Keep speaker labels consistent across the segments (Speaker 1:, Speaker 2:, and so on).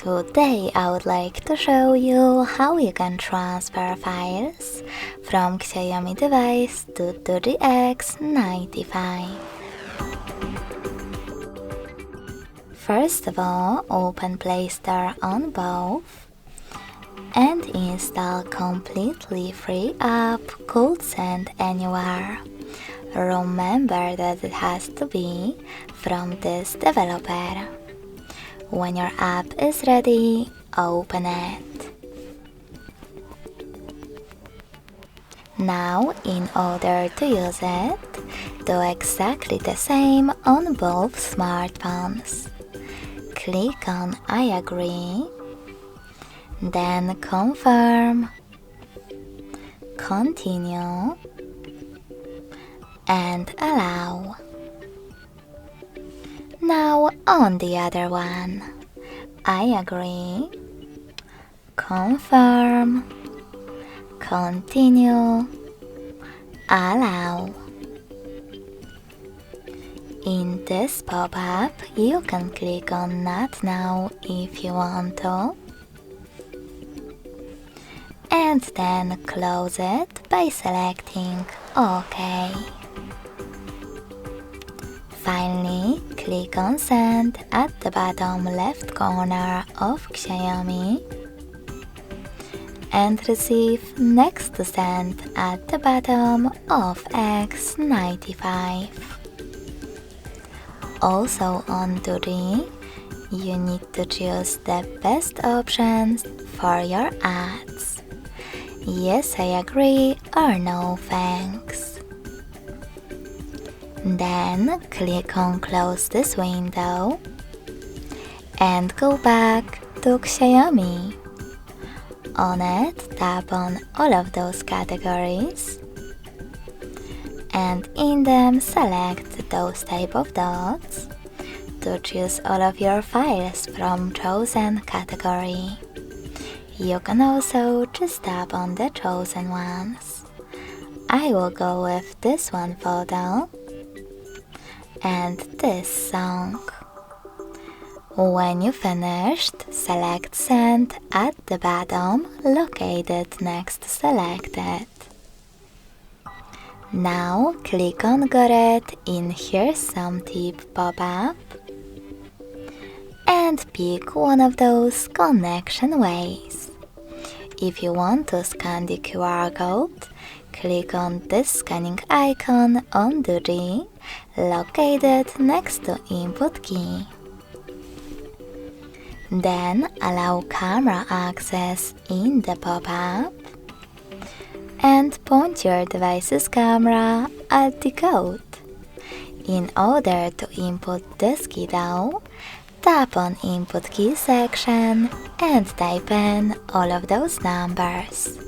Speaker 1: Today I would like to show you how you can transfer files from Xiaomi Device to Doogee X95. First of all, open Play Store on both and install completely free app called Send Anywhere. Remember that it has to be from this developer. When your app is ready, open it. Now, in order to use it, do exactly the same on both smartphones. Click on I agree, then confirm, continue, and allow. Now on the other one, I agree, confirm, continue, allow. In this pop-up, you can click on Not Now if you want to, and then close it by selecting OK. Finally, click on Send at the bottom left corner of Xiaomi and receive next to Send at the bottom of X95. Also on Doogee, you need to choose the best options for your ads. Yes, I agree, or no thanks. Then click on Close this window and go back to Xiaomi. On it, tap on all of those categories and in them select those type of dots to choose all of your files from chosen category. You can also just tap on the chosen ones. I will go with this one photo and this song. When you finished, select Send at the bottom located next to Selected. Now click on Got it in Here's Some Tip pop-up and pick one of those connection ways. If you want to scan the QR code, click on this scanning icon on Doogee located next to Input key. Then allow camera access in the pop-up and point your device's camera at the code. In order to input this key though, tap on Input key section and type in all of those numbers.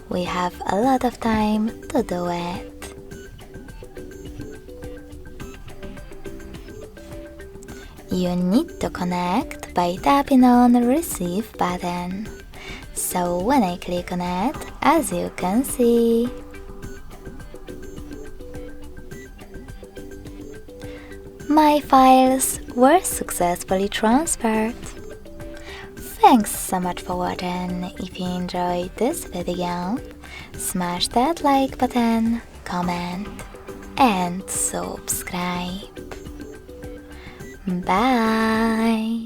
Speaker 1: We have a lot of time to do it. You need to connect by tapping on Receive button. So when I click on it, as you can see, my files were successfully transferred. Thanks so much for watching. If you enjoyed this video, smash that like button, comment and subscribe. Bye!